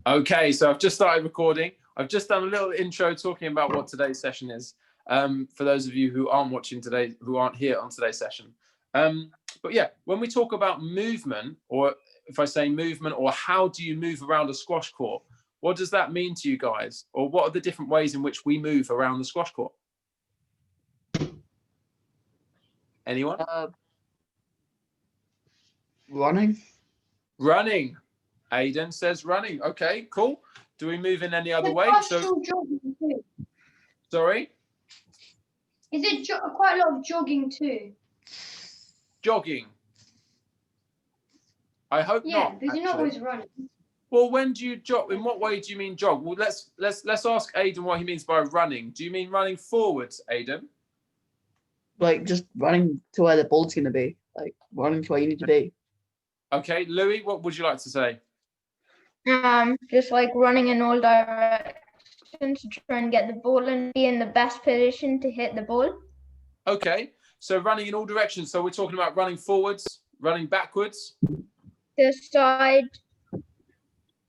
Okay, so I've just started recording. I've just done a little intro talking about what today's session is. For those of you who aren't watching today, who aren't here on today's session. But yeah, when we talk about movement, or if I say movement, or how do you move around a squash court, what does that mean to you guys? Or what are the different ways in which we move around the squash court? Anyone? Running. Running. Aiden says running. Okay, cool. Do we move in any other way? So, jogging too. Sorry? Is it quite a lot of jogging too? Jogging. I hope not. Yeah, because you're not always running. Well, when do you jog? In what way do you mean jog? Well, let's ask Aiden what he means by running. Do you mean running forwards, Aiden? Like just running to where the ball's going to be. Like running to where you need to be. Okay, Louis, what would you like to say? Just like running in all directions to try and get the ball and be in the best position to hit the ball. Okay, so running in all directions. So we're talking about running forwards, running backwards. The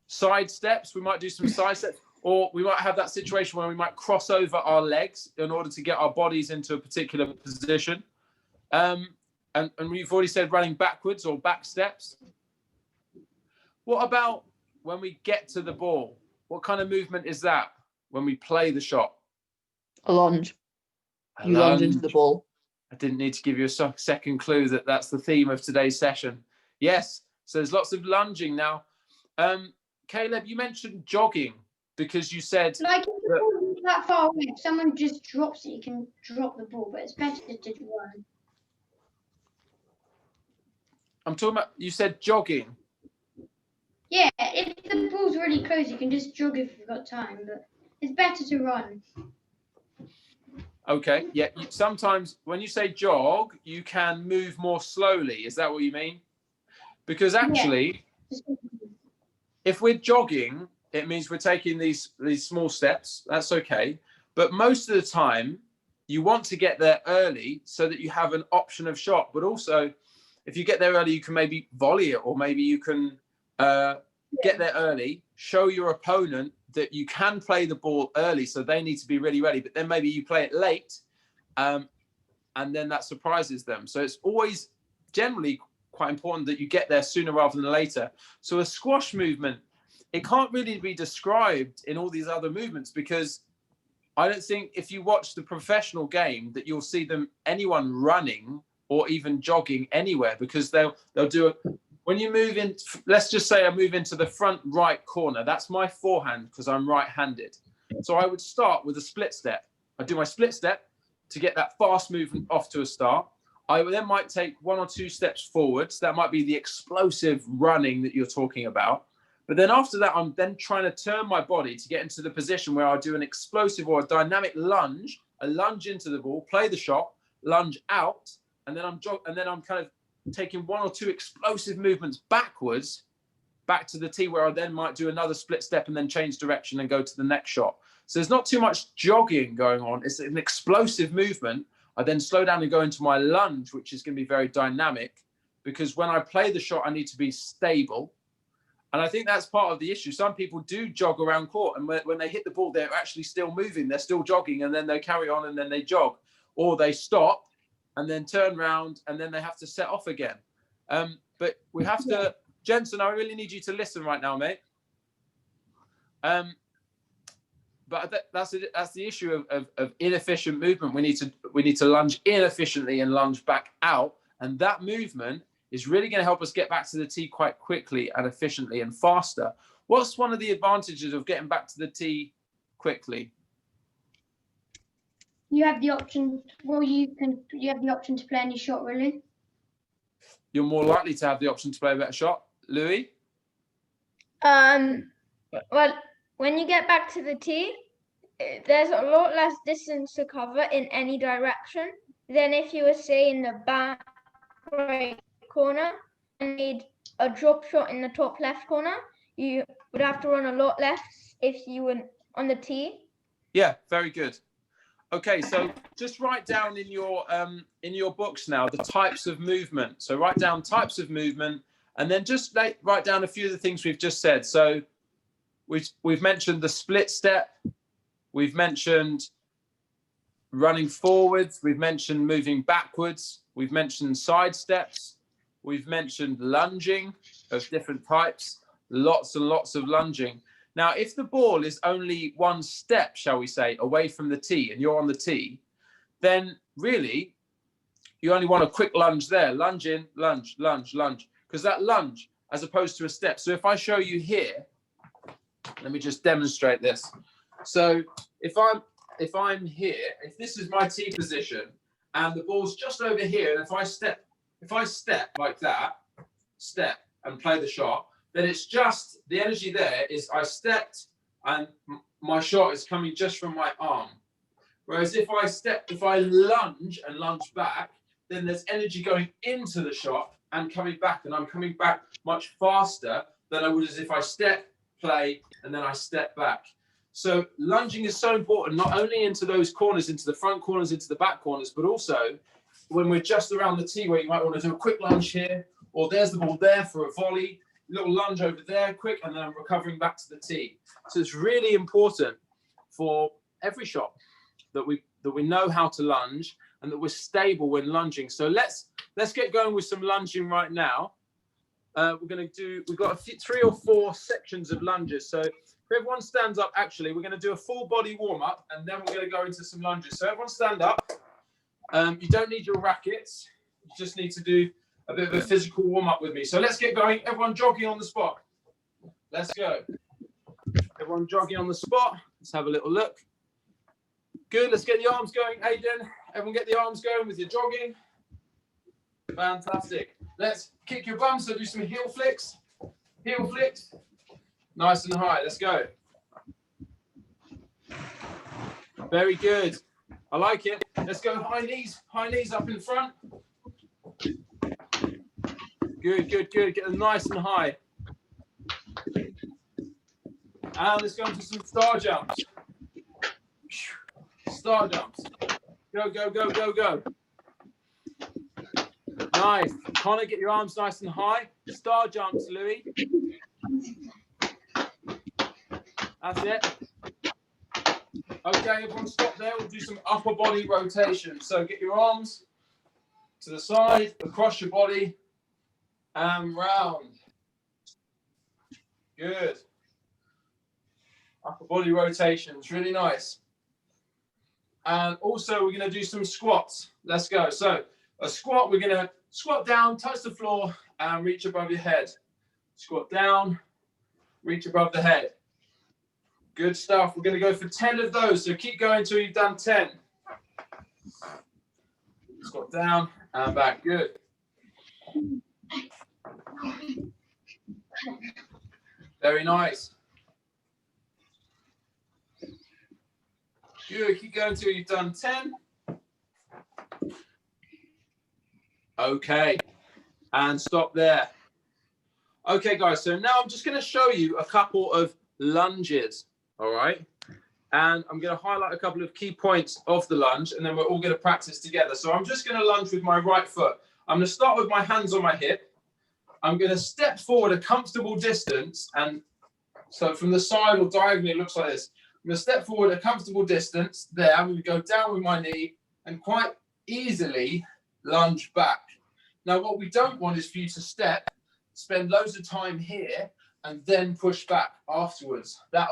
Side steps. We might do some side steps, or we might have that situation where we might cross over our legs in order to get our bodies into a particular position. And we've already said running backwards or back steps. What about when we get to the ball? What kind of movement is that when we play the shot? A lunge. You lunge into the ball. I didn't need to give you a second clue that that's the theme of today's session. Yes, so there's lots of lunging now. Caleb, you mentioned jogging because you said... Like if the ball is that far away, if someone just drops it, you can drop the ball, but it's better to run. I'm talking about, you said jogging. Yeah, if the ball's really close, you can just jog if you've got time, but it's better to run. Okay, yeah, sometimes when you say jog, you can move more slowly. Is that what you mean? Because actually, if we're jogging, it means we're taking these small steps. That's okay. But most of the time, you want to get there early so that you have an option of shot. But also, if you get there early, you can maybe volley it, or maybe you can get there early, show your opponent that you can play the ball early, so they need to be really ready. But then maybe you play it late, and then that surprises them. So it's always generally quite important that you get there sooner rather than later. So a squash movement, it can't really be described in all these other movements, because I don't think if you watch the professional game that you'll see anyone running or even jogging anywhere, because they'll do it. When you move in, let's just say I move into the front right corner. That's my forehand because I'm right-handed. So I would start with a split step. I do my split step to get that fast movement off to a start. I then might take one or two steps forwards. That might be the explosive running that you're talking about. But then after that, I'm then trying to turn my body to get into the position where I do an explosive or a dynamic lunge, a lunge into the ball, play the shot, lunge out, and then I'm kind of taking one or two explosive movements backwards, back to the tee, where I then might do another split step and then change direction and go to the next shot. So there's not too much jogging going on. It's an explosive movement. I then slow down and go into my lunge, which is going to be very dynamic, because when I play the shot, I need to be stable. And I think that's part of the issue. Some people do jog around court, and when they hit the ball, they're actually still moving. They're still jogging, and then they carry on, and then they jog. Or they stop and then turn around, and then they have to set off again. But we have to... Jensen, I really need you to listen right now, mate. But that's the issue of inefficient movement. We need to lunge inefficiently and lunge back out, and that movement is really going to help us get back to the tee quite quickly and efficiently and faster. What's one of the advantages of getting back to the tee quickly? You have the option. Well, you have the option to play any shot, really. You're more likely to have the option to play a better shot, Louis. Well, when you get back to the tee, there's a lot less distance to cover in any direction than if you were, say, in the back right corner and made a drop shot in the top left corner. You would have to run a lot less if you were on the tee. Yeah, very good. Okay, so just write down in your books now the types of movement. So write down types of movement, and then just write down a few of the things we've just said. So We've mentioned the split step. We've mentioned running forwards. We've mentioned moving backwards. We've mentioned side steps. We've mentioned lunging of different types. Lots and lots of lunging. Now, if the ball is only one step, shall we say, away from the tee and you're on the tee, then really you only want a quick lunge there. Lunge in, lunge, lunge, lunge. Because that lunge, as opposed to a step. So if I show you here, let me just demonstrate this. So if I'm here, if this is my tee position and the ball's just over here, and if I step like that, step and play the shot, then it's just the energy there is I stepped and my shot is coming just from my arm. Whereas if I lunge and lunge back, then there's energy going into the shot and coming back, and I'm coming back much faster than I would as if I step, play, and then I step back. So lunging is so important, not only into those corners, into the front corners, into the back corners, but also when we're just around the tee where you might want to do a quick lunge here, or there's the ball there for a volley, little lunge over there, quick, and then I'm recovering back to the tee. So it's really important for every shot that we know how to lunge and that we're stable when lunging. So let's get going with some lunging right now. We've got 3 or 4 sections of lunges. So if everyone stands up, actually, we're going to do a full body warm up and then we're going to go into some lunges. So everyone stand up. You don't need your rackets. You just need to do a bit of a physical warm up with me. So let's get going. Everyone jogging on the spot. Let's go. Everyone jogging on the spot. Let's have a little look. Good. Let's get the arms going, Aiden. Everyone get the arms going with your jogging. Fantastic. Let's kick your bum. So do some heel flicks. Heel flicks. Nice and high. Let's go. Very good. I like it. Let's go high knees up in front. Good, good, good. Get them nice and high. And let's go into some star jumps. Star jumps. Go, go, go, go, go. Nice. Connor, get your arms nice and high. Star jumps, Louis. That's it. Okay, everyone stop there. We'll do some upper body rotation. So get your arms to the side, across your body, and round. Good. Upper body rotations, really nice. And also we're going to do some squats. Let's go. So a squat, we're going to squat down, touch the floor, and reach above your head. Squat down, reach above the head. Good stuff. We're going to go for 10 of those. So keep going until you've done 10. Squat down and back. Good. Very nice. Good. Keep going until you've done 10. Okay. And stop there. Okay, guys. So now I'm just going to show you a couple of lunges. All right. And I'm going to highlight a couple of key points of the lunge, and then we're all going to practice together. So I'm just going to lunge with my right foot. I'm going to start with my hands on my hip. I'm going to step forward a comfortable distance. And so from the side or diagonally, it looks like this. I'm going to step forward a comfortable distance there. I'm going to go down with my knee and quite easily lunge back. Now, what we don't want is for you to spend loads of time here, and then push back afterwards. That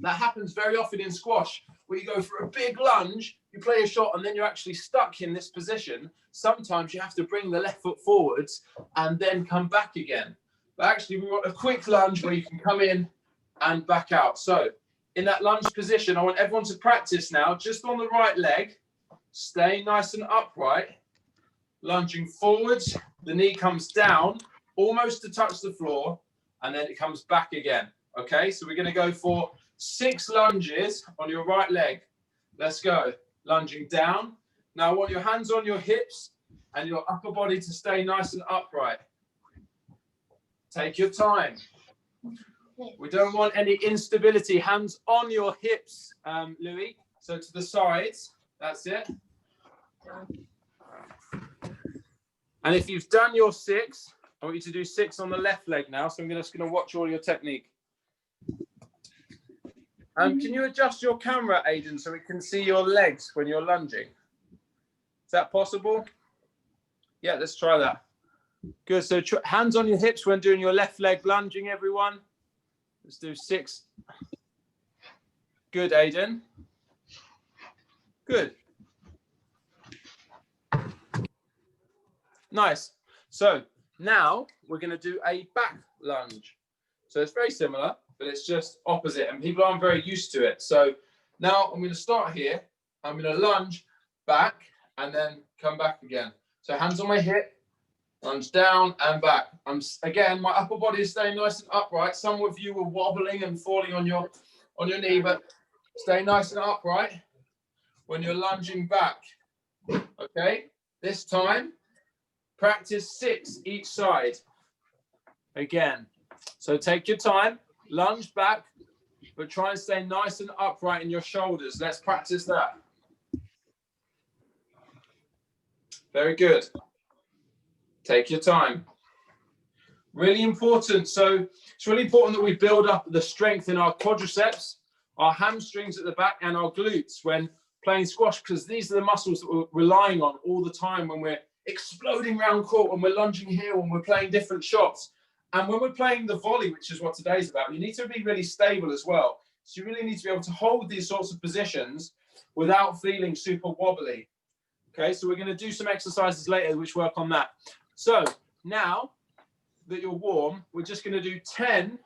happens very often in squash, where you go for a big lunge, you play a shot, and then you're actually stuck in this position. Sometimes you have to bring the left foot forwards and then come back again. But actually, we want a quick lunge where you can come in and back out. So in that lunge position, I want everyone to practice now, just on the right leg, stay nice and upright, lunging forwards, the knee comes down, almost to touch the floor, and then it comes back again. Okay, so we're going to go for 6 lunges on your right leg. Let's go. Lunging down. Now I want your hands on your hips and your upper body to stay nice and upright. Take your time. We don't want any instability. Hands on your hips, Louis. So to the sides. That's it. And if you've done your 6, I want you to do 6 on the left leg now. So I'm just going to watch all your technique. Can you adjust your camera, Aidan, so we can see your legs when you're lunging? Is that possible? Yeah, let's try that. Good. So hands on your hips when doing your left leg lunging, everyone. Let's do 6. Good, Aidan. Good. Nice. So now we're going to do a back lunge. So it's very similar, but it's just opposite, and people aren't very used to it. So now I'm going to start here. I'm going to lunge back and then come back again. So hands on my hip, lunge down and back. Again, my upper body is staying nice and upright. Some of you were wobbling and falling on your knee, but stay nice and upright when you're lunging back. Okay, this time practice 6 each side. Again, so take your time, lunge back, but try and stay nice and upright in your shoulders. Let's practice that. Very good. Take your time. Really important. So it's really important that we build up the strength in our quadriceps, our hamstrings at the back, and our glutes when playing squash, because these are the muscles that we're relying on all the time when we're exploding round court, when we're lunging here, when we're playing different shots. And when we're playing the volley, which is what today's about, you need to be really stable as well. So you really need to be able to hold these sorts of positions without feeling super wobbly. Okay, so we're going to do some exercises later which work on that. So now that you're warm, we're just going to do 10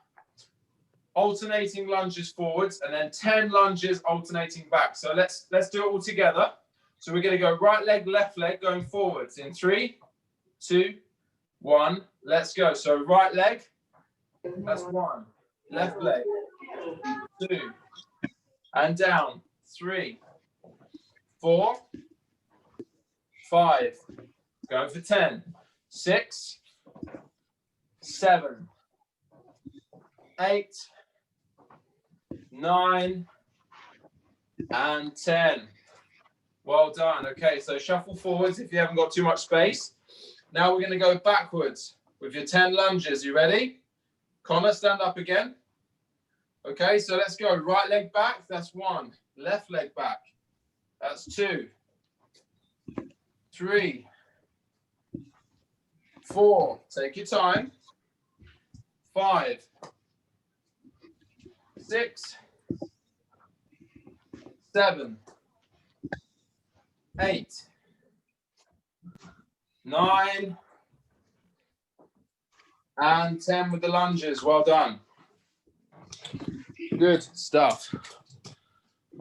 alternating lunges forwards and then 10 lunges alternating back. So let's do it all together. So we're going to go right leg, left leg, going forwards in 3, 2, 1. Let's go. So right leg, that's 1. Left leg, 2, and down. 3, 4, 5. Going for 10. 6, 7, 8, 9, and 10. Well done. Okay, so shuffle forwards if you haven't got too much space. Now we're going to go backwards with your 10 lunges. You ready? Connor, stand up again. Okay, so let's go. Right leg back, that's 1. Left leg back, that's 2. 3, 4, take your time. 5, 6, 7, 8, 9, and 10 with the lunges. Well done. Good stuff.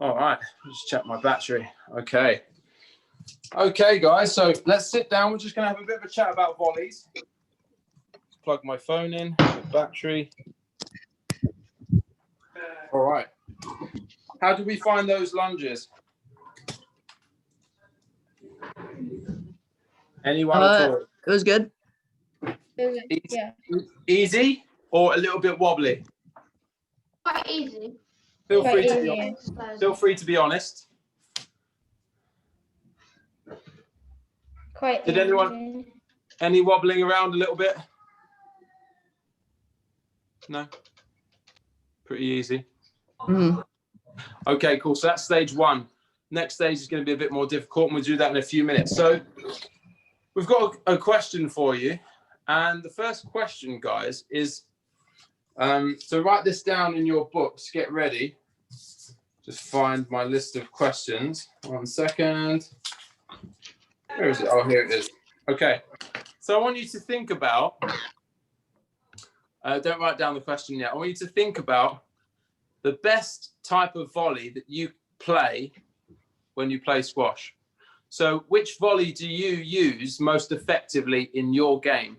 All right, just check my battery. Okay. Okay, guys, so let's sit down. We're just going to have a bit of a chat about volleys. Plug my phone in, battery. All right. How do we find those lunges? Anyone at all? It was good. Yeah. Easy or a little bit wobbly? Quite easy. Feel Quite free to be easy. honest. Feel free to be honest. Quite Did easy. any wobbling around a little bit? No? Pretty easy. Mm. Okay, cool. So that's stage 1. Next stage is going to be a bit more difficult, and we'll do that in a few minutes. So we've got a question for you. And the first question, guys, is, so write this down in your books. Get ready. Just find my list of questions. 1 second. Where is it? Oh, here it is. Okay. So I want you to think about, don't write down the question yet. I want you to think about the best type of volley that you play when you play squash. So which volley do you use most effectively in your game?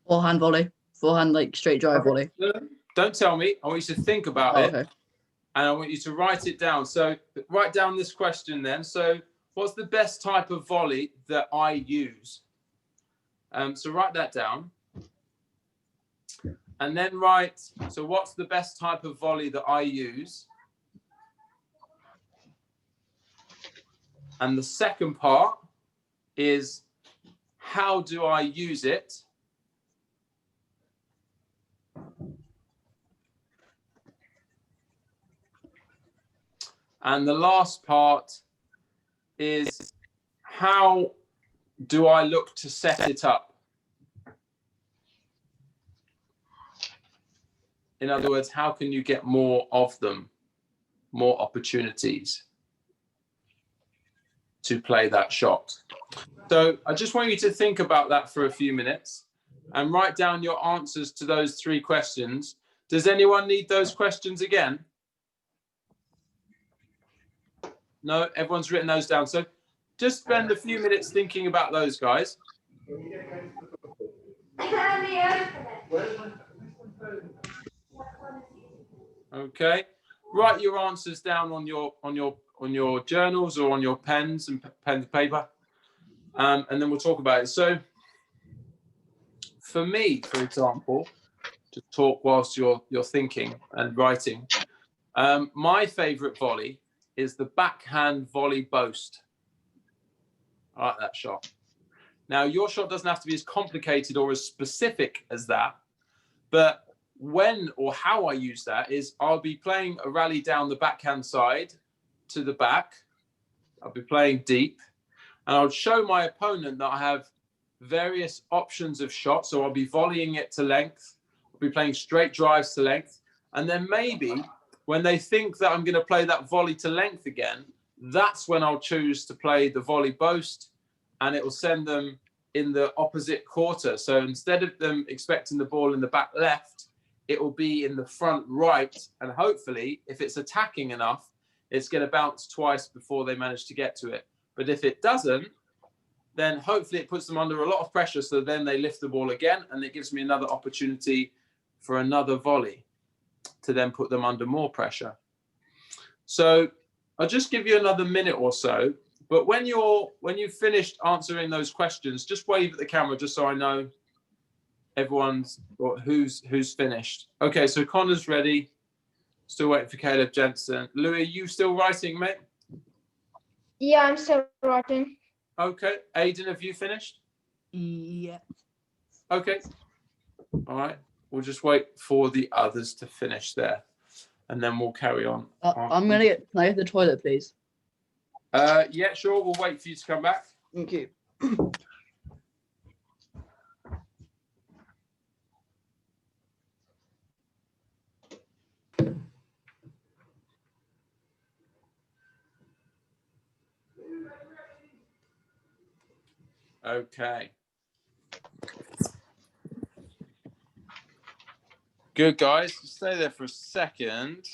Forehand volley. Forehand, like straight drive volley. Don't tell me. I want you to think about it. Okay. And I want you to write it down. So write down this question then. So what's the best type of volley that I use? So write that down. And then write, so what's the best type of volley that I use? And the second part is, how do I use it? And the last part is, how do I look to set it up? In other words, how can you get more of them, more opportunities to play that shot? So I just want you to think about that for a few minutes and write down your answers to those 3 questions. Does anyone need those questions again? No, everyone's written those down. So just spend a few minutes thinking about those, guys. Okay, write your answers down on your journals or on your pens and pen and paper, and then we'll talk about it. So for me, for example, to talk whilst you're thinking and writing, my favorite volley is the backhand volley boast. I like that shot. Now, your shot doesn't have to be as complicated or as specific as that, but when or how I use that is I'll be playing a rally down the backhand side to the back. I'll be playing deep, and I'll show my opponent that I have various options of shots. So I'll be volleying it to length. I'll be playing straight drives to length. And then maybe when they think that I'm going to play that volley to length again, that's when I'll choose to play the volley boast, and it will send them in the opposite quarter. So instead of them expecting the ball in the back left, it will be in the front right. And hopefully, if it's attacking enough, it's going to bounce twice before they manage to get to it. But if it doesn't, then hopefully it puts them under a lot of pressure. So then they lift the ball again, and it gives me another opportunity for another volley to then put them under more pressure. So I'll just give you another minute or so. But when you've finished answering those questions, just wave at the camera just so I know everyone's or who's finished. Okay, so Connor's ready. Still waiting for Caleb Jensen. Louis, you still writing, mate? Yeah, I'm still writing. Okay. Aidan, have you finished? Yeah. Okay. All right. We'll just wait for the others to finish there, and then we'll carry on. I'm gonna can I go to the toilet, please? Yeah, sure. We'll wait for you to come back. Thank you. Okay. Good, guys. Stay there for a second.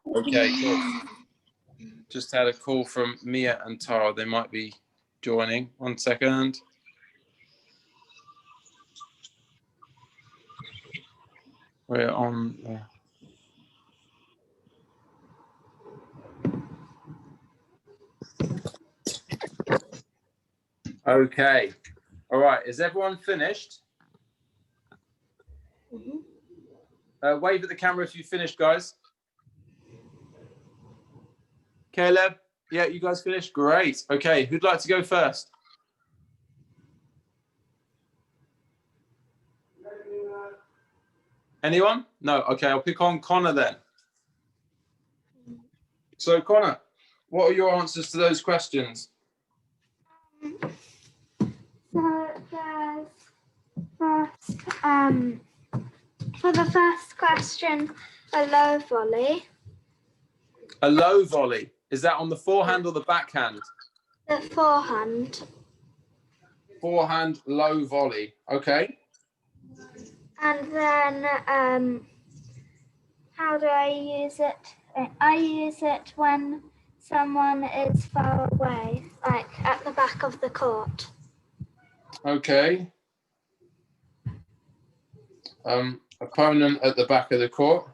Okay, cool. Just had a call from Mia and Tara. They might be joining. 1 second. We're on. Okay. All right. Is everyone finished? Wave at the camera if you finished, guys. Caleb? Yeah, you guys finished? Great. Okay. Who'd like to go first? Anyone? No. Okay. I'll pick on Connor then. So, Connor, what are your answers to those questions? So there's first, for the first question, a low volley. A low volley. Is that on the forehand or the backhand? The forehand. Forehand, low volley. Okay. And then how do I use it? I use it when someone is far away, like at the back of the court. Okay. Opponent at the back of the court.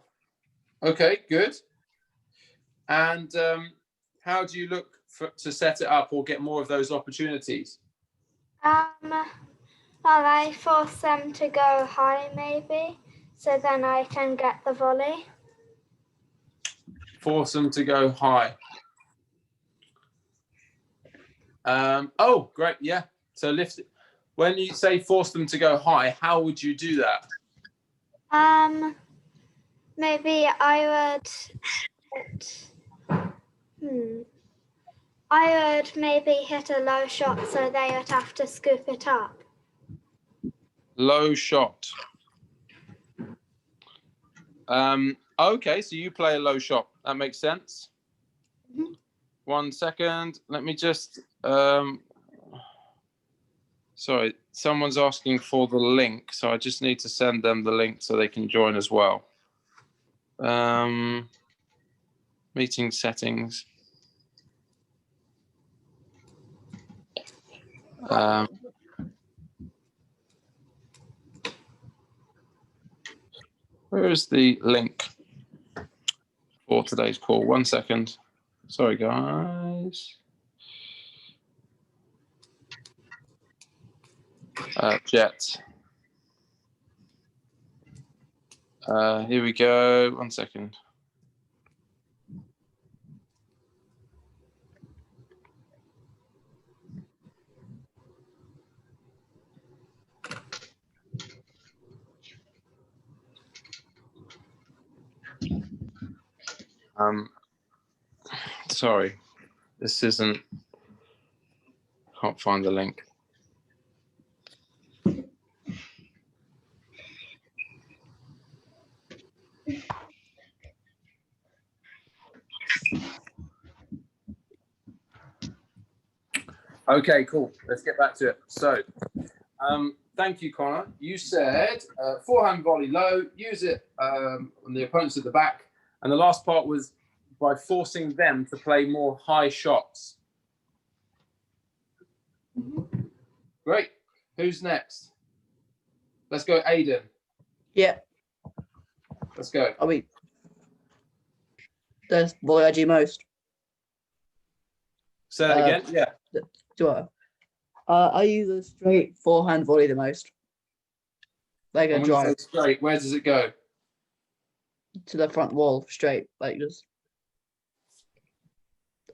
Okay, good. And how do you look to set it up or get more of those opportunities? Well, I force them to go high, maybe, so then I can get the volley. Force them to go high. Oh, great. Yeah. So lift it. When you say force them to go high, how would you do that? Maybe I would maybe hit a low shot so they would have to scoop it up. Low shot. Okay, so you play a low shot. That makes sense. Mhm. 1 second. Let me just. Sorry, someone's asking for the link, so I just need to send them the link so they can join as well. Meeting settings. Where is the link for today's call? 1 second. Sorry, guys. Jet. Here we go. 1 second. Sorry, this isn't. Can't find the link. Okay, cool. Let's get back to it. So, thank you, Connor. You said forehand volley low, use it on the opponents at the back. And the last part was by forcing them to play more high shots. Great. Who's next? Let's go, Aiden. Yeah. Let's go. I mean, that's what I do most. Say that again. Yeah. Do I use a straight forehand volley the most. Like a And when you drive say straight, where does it go? to the front wall straight, like just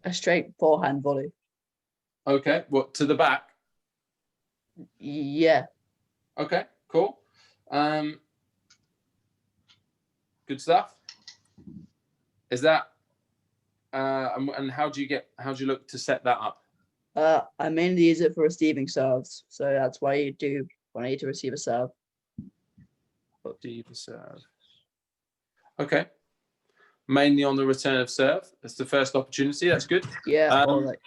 a straight forehand volley. Okay. What, to the back? Yeah. Okay, cool. Good stuff. Is that and how do you look to set that up? I mainly use it for receiving serves, so that's why you do when I need to receive a serve. Receive a serve. Okay. Mainly on the return of serve. That's the first opportunity. That's good. Yeah. Or like,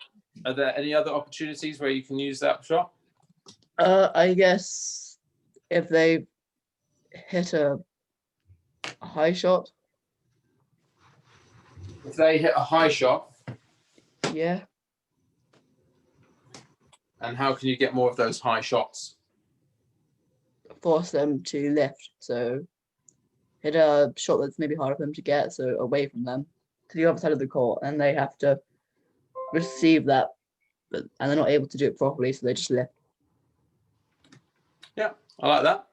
Are there any other opportunities where you can use that shot? I guess if they hit a high shot. If they hit a high shot. Yeah. And how can you get more of those high shots? Force them to lift. So hit a shot that's maybe harder for them to get, so away from them to the other side of the court, and they have to receive that, and they're not able to do it properly, so they just lift. Yeah, I like that.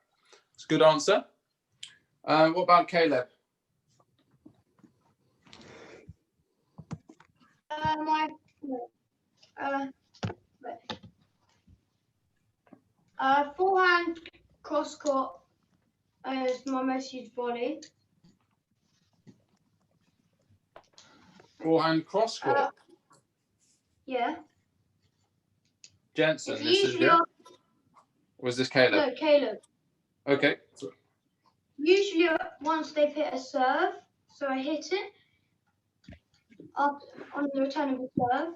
It's a good answer. What about Caleb? Forehand cross court is my most used volley. Forehand cross court. Yeah. Jensen, It's this is usually it. Was this Caleb? no, Caleb. Okay. Usually once they've hit a serve, so I hit it on the return of the serve.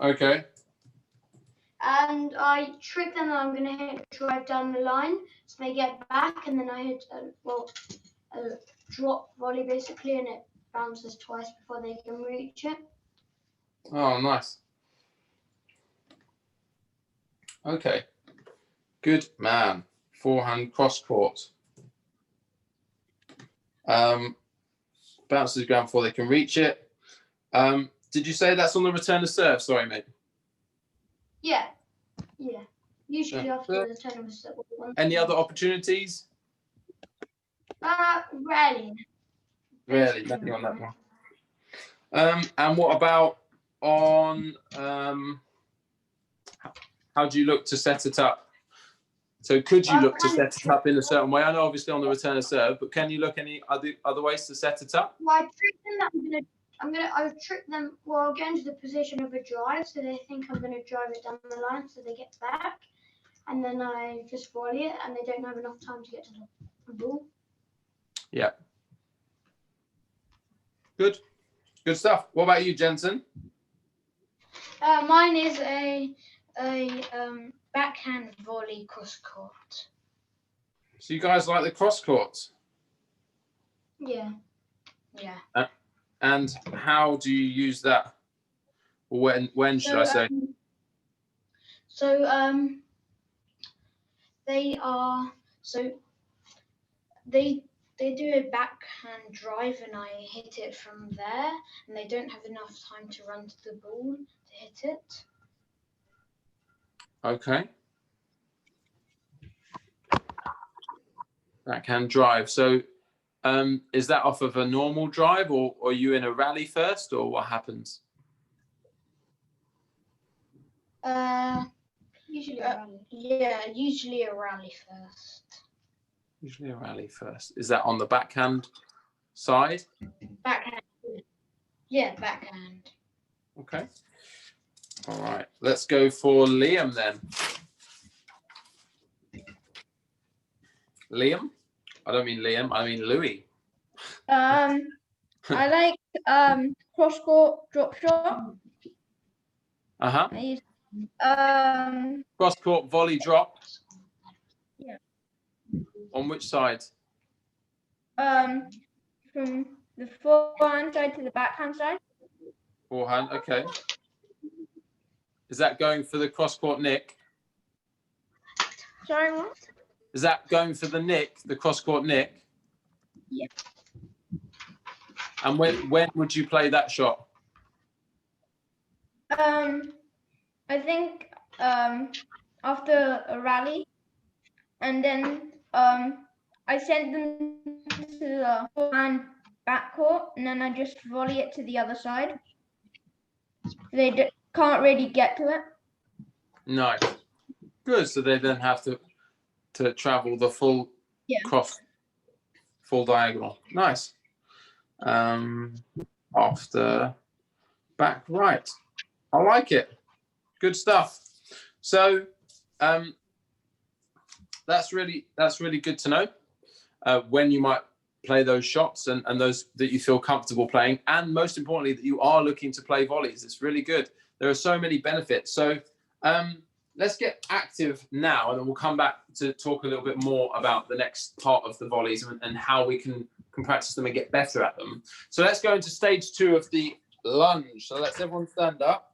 Okay. And I trick them that I'm going to hit a drive down the line, so they get back, and then I hit a drop volley basically, and it bounces twice before they can reach it. Oh, nice. Okay. Good man. Forehand cross court. Bounces the ground before they can reach it. Did you say that's on the return of serve? Sorry, mate. Yeah. Usually Yeah. after the return of a serve. Any other opportunities? Rarely. Really, nothing on that one. And what about on how do you look to set it up? So could you look to set it up in a certain way? I know obviously on the return of serve, but can you look any other ways to set it up? Well, I trick them that I'll trick them. Well, I'll get into the position of a drive, so they think I'm going to drive it down the line, so they get back, and then I just volley it, and they don't have enough time to get to the ball. Yeah. Good stuff. What about you, Jensen? Mine is a backhand volley cross court. So you guys like the cross courts? Yeah. Yeah. And how do you use that? When should I say? They do a backhand drive and I hit it from there, and they don't have enough time to run to the ball to hit it. Okay. Backhand drive. So is that off of a normal drive, or are you in a rally first, or what happens? Usually a rally. Yeah, usually a rally first. Usually a rally first. Is that on the backhand side? Backhand. Yeah, backhand. Okay. All right. Let's go for Liam then. Liam? I don't mean Liam. I mean Louis. I like cross court drop shot. Uh-huh. I use Cross court volley drop. Yeah. On which side? from the forehand side to the backhand side. Forehand. Okay. Is that going for the cross court nick? Sorry, what? Is that going for the nick, the cross court nick? Yeah. And when would you play that shot? I think after a rally, and then I send them to the forehand backcourt, and then I just volley it to the other side. They can't really get to it. Nice. Good. So they then have to travel the full cross, full diagonal. Nice. After back right. I like it. Good stuff. So that's really good to know when you might play those shots and those that you feel comfortable playing, and most importantly that you are looking to play volleys. It's really good. There are so many benefits. So let's get active now, and then we'll come back to talk a little bit more about the next part of the volleys and how we can practice them and get better at them. So let's go into stage 2 of the lunge. So let's everyone stand up.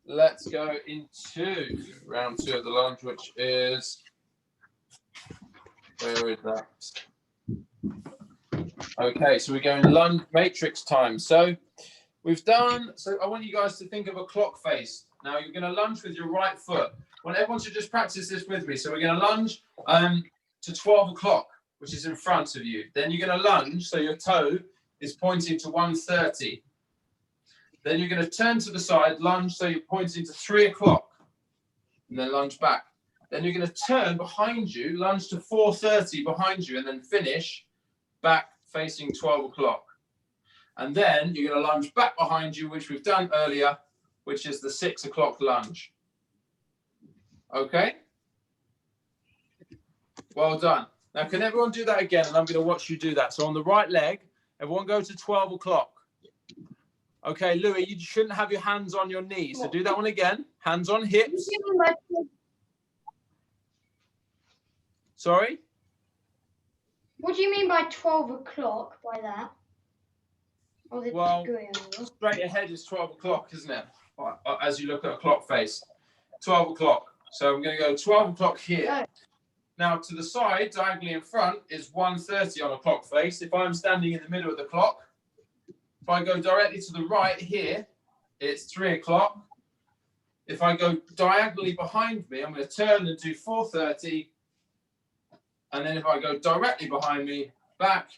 Let's go into round 2 of the lunge, which is, where is that? Okay, so we're going lunge matrix time. So I want you guys to think of a clock face. Now you're going to lunge with your right foot. Well, everyone should just practice this with me. So we're going to lunge to 12 o'clock, which is in front of you. Then you're going to lunge, so your toe is pointing to 1:30. Then you're going to turn to the side, lunge, so you're pointing to 3 o'clock, and then lunge back. Then you're going to turn behind you, lunge to 4:30 behind you, and then finish back facing 12 o'clock. And then you're going to lunge back behind you, which we've done earlier, which is the 6 o'clock lunge. Okay? Well done. Now, can everyone do that again? And I'm going to watch you do that. So on the right leg, everyone go to 12 o'clock. Okay, Louis, you shouldn't have your hands on your knees. So do that one again. Hands on hips. Sorry? What do you mean by 12 o'clock by that? Well, straight ahead is 12 o'clock, isn't it? As you look at a clock face. 12 o'clock. So I'm going to go 12 o'clock here. Oh. Now, to the side, diagonally in front, is 1:30 on a clock face. If I'm standing in the middle of the clock, if I go directly to the right here, it's 3 o'clock. If I go diagonally behind me, I'm going to turn and do 4:30. And then if I go directly behind me, back,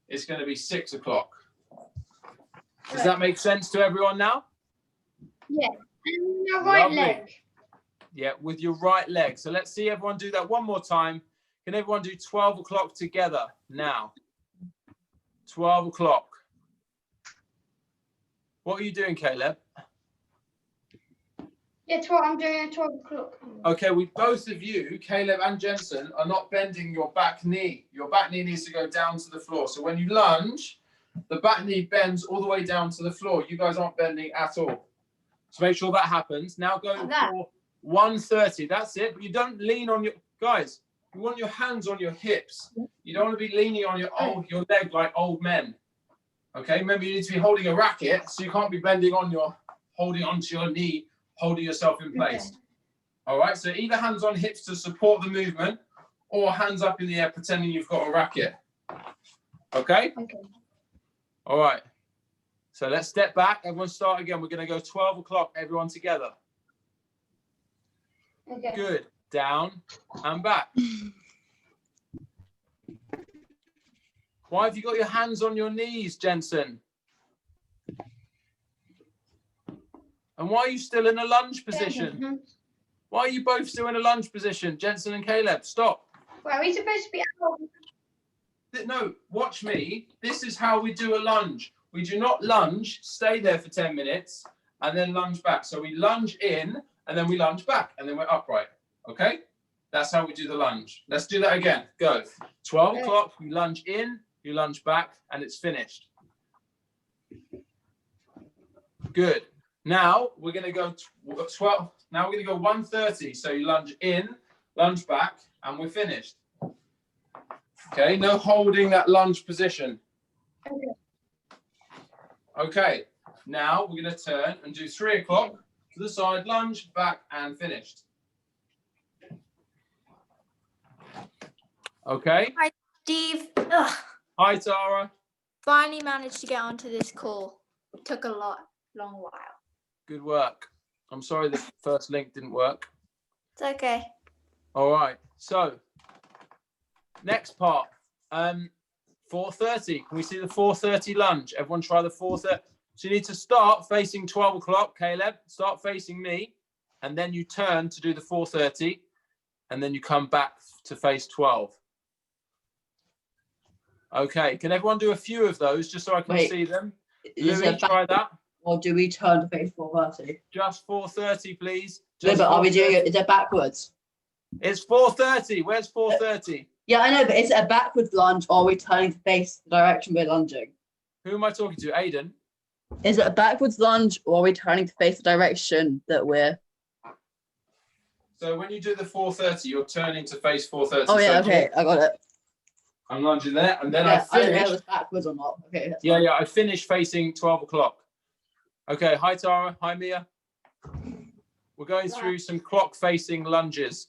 it's going to be 6 o'clock. Does that make sense to everyone now? Yeah. And my right Lovely. leg. Yeah, with your right leg. So let's see everyone do that one more time. Can everyone do 12 o'clock together now? 12 o'clock. What are you doing, Caleb? Yeah, 12, I'm doing at 12 o'clock. Okay, both of you, Caleb and Jensen, are not bending your back knee. Your back knee needs to go down to the floor. So when you lunge, the back knee bends all the way down to the floor. You guys aren't bending at all. So make sure that happens. Now go for 130. That's it. But you don't lean on your guys. You want your hands on your hips. You don't want to be leaning on your leg like old men. Okay. Remember, you need to be holding a racket, so you can't be bending on holding onto your knee, holding yourself in place. Okay. All right. So either hands on hips to support the movement, or hands up in the air pretending you've got a racket. Okay. Okay. All right. So let's step back. Everyone start again. We're going to go 12 o'clock, everyone together. Okay. Good. Down and back. Why have you got your hands on your knees, Jensen? And why are you still in a lunge position? Why are you both still in a lunge position, Jensen and Caleb? Stop. Well, are we supposed to be out? No, watch me. This is how we do a lunge. We do not lunge, stay there for 10 minutes, and then lunge back. So we lunge in, and then we lunge back, and then we're upright. Okay? That's how we do the lunge. Let's do that again. Go. 12 o'clock, you lunge in, you lunge back, and it's finished. Good. Now we're going to go 12. Now we're going to go 130. So you lunge in, lunge back, and we're finished. Okay, no holding that lunge position. Okay. Okay, now we're going to turn and do 3 o'clock to the side, lunge, back, and finished. Okay. Hi, Steve. Ugh. Hi, Tara. Finally managed to get onto this call. It took a long while. Good work. I'm sorry the first link didn't work. It's okay. All right. So, next part. 4:30. Can we see the 4:30 lunge? Everyone try the 4:30. So you need to start facing 12 o'clock, Caleb. Start facing me, and then you turn to do the 4:30, and then you come back to face 12. Okay. Can everyone do a few of those just so I can see them? Louis, try that. Or do we turn to face 4:30? Just 4:30, please. No, but are we doing it? Is it backwards? It's 4:30. Where's 4:30? Yeah, I know, but is it a backwards lunge or are we turning to face the direction we're lunging? Who am I talking to? Aiden? Is it a backwards lunge or are we turning to face the direction that we're... So when you do the 4:30, you're turning to face 4:30. Oh, yeah, so okay, I got it. I'm lunging there, and then Yeah, I finish. I don't know if it's backwards or not. Okay. That's Yeah, fine. yeah, I finish facing 12 o'clock. Okay, hi, Tara. Hi, Mia. We're going through some clock-facing lunges.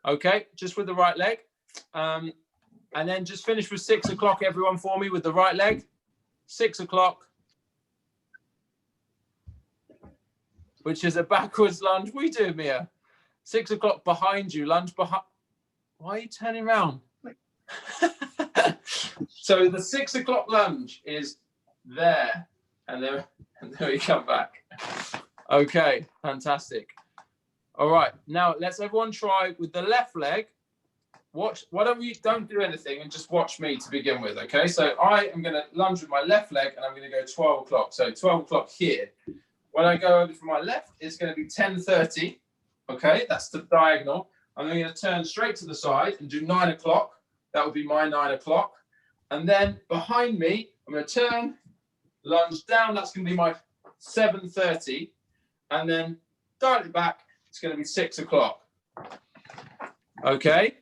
Okay, just with the right leg. And then just finish with 6 o'clock, everyone, for me, with the right leg. 6 o'clock. Which is a backwards lunge. What are you doing, Mia? 6 o'clock behind you, lunge behind. Why are you turning around? So the 6 o'clock lunge is there. And then we come back. Okay, fantastic. All right, now let's everyone try with the left leg. Watch. Don't do anything and just watch me to begin with. Okay, so I am going to lunge with my left leg and I'm going to go 12 o'clock. So 12 o'clock here. When I go over to my left, it's going to be 10:30. Okay, that's the diagonal. I'm going to turn straight to the side and do 9 o'clock. That would be my 9 o'clock. And then behind me, I'm going to turn, lunge down. That's going to be my 7:30. And then directly back, it's going to be 6 o'clock. Okay.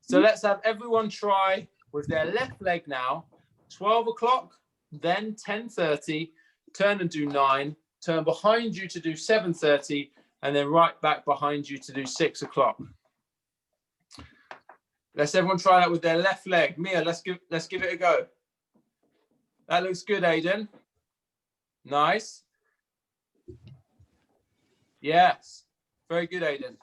So let's have everyone try with their left leg now. 12 o'clock, then 10:30, turn and do 9, turn behind you to do 7:30, and then right back behind you to do 6 o'clock. Let's everyone try that with their left leg. Mia, let's give it a go. That looks good, Aiden. Nice. Yes. Very good, Aiden.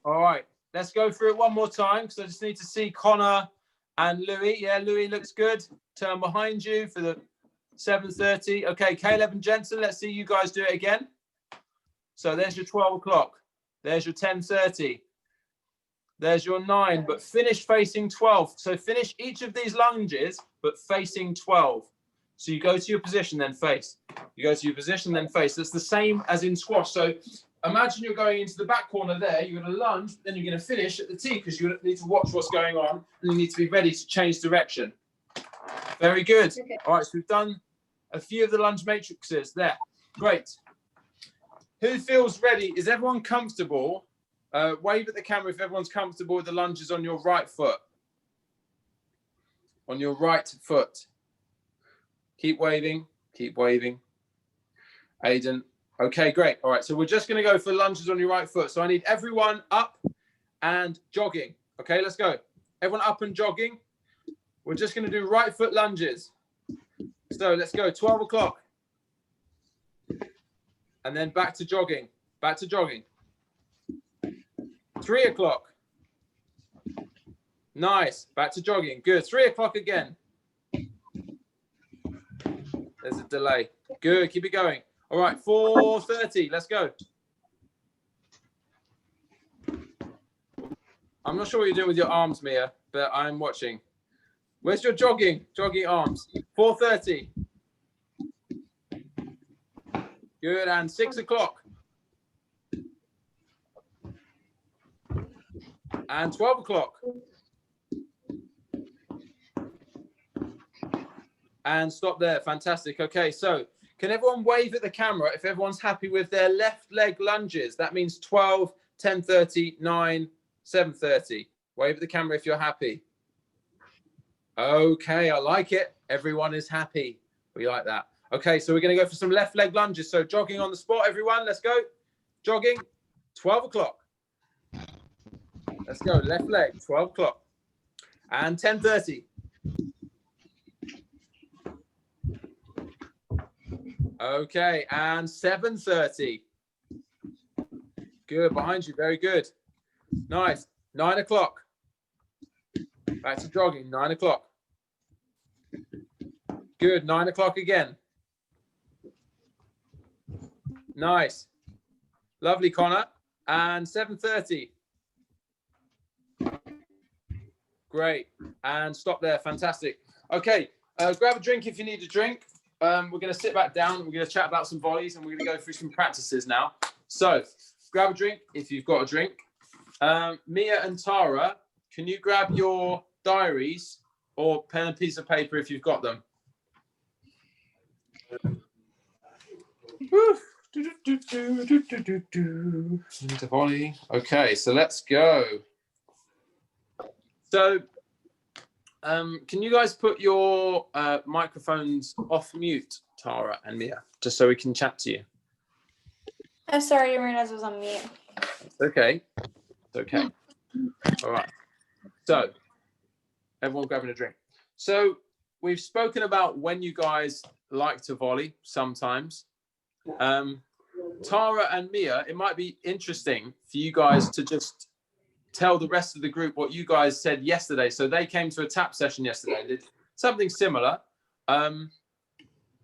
All right. Let's go through it one more time because I just need to see Connor and Louis. Yeah, Louis looks good. Turn behind you for the 7:30. Okay, Caleb and Jensen, let's see you guys do it again. So there's your 12 o'clock. There's your 10:30. There's your 9, but finish facing 12. So finish each of these lunges, but facing 12. So you go to your position, then face. You go to your position, then face. That's the same as in squash. So imagine you're going into the back corner there. You're going to lunge, then you're going to finish at the tee because you need to watch what's going on and you need to be ready to change direction. Very good. Okay. All right, so we've done a few of the lunge matrices there. Great. Who feels ready? Is everyone comfortable? Wave at the camera if everyone's comfortable with the lunges on your right foot. On your right foot. Keep waving. Keep waving. Aidan. Okay, great. All right, so we're just going to go for lunges on your right foot. So I need everyone up and jogging. Okay, let's go. Everyone up and jogging. We're just going to do right foot lunges. So let's go. 12 o'clock. And then back to jogging. Back to jogging. 3 o'clock. Nice. Back to jogging. Good. 3 o'clock again. There's a delay. Good. Keep it going. All right. 4:30. Let's go. I'm not sure what you're doing with your arms, Mia, but I'm watching. Where's your jogging? Jogging arms. 4:30. Good. And 6 o'clock. And 12 o'clock. And stop there. Fantastic. Okay, so can everyone wave at the camera if everyone's happy with their left leg lunges? That means 12, 10:30, 9, 7:30. Wave at the camera if you're happy. Okay, I like it. Everyone is happy. We like that. Okay, so we're going to go for some left leg lunges. So jogging on the spot, everyone. Let's go. Jogging, 12 o'clock. Let's go. Left leg, 12 o'clock. And 10:30. Okay, and 7:30. Good, behind you. Very good. Nice. 9 o'clock. Back to jogging, 9 o'clock. Good, 9 o'clock again. Nice. Lovely, Connor. And 7:30. Great. And stop there. Fantastic. Okay, grab a drink if you need a drink. We're going to sit back down. We're going to chat about some volleys and we're going to go through some practices now. So grab a drink if you've got a drink. Mia and Tara, can you grab your diaries or pen and piece of paper if you've got them? Into volley. Okay, so let's go. So can you guys put your microphones off mute, Tara and Mia, just so we can chat to you? I'm sorry, I didn't realize I was on mute. It's okay. It's okay. All right. So everyone grabbing a drink. So we've spoken about when you guys like to volley sometimes. Tara and Mia, it might be interesting for you guys to just tell the rest of the group what you guys said yesterday. So they came to a tap session yesterday, did something similar. But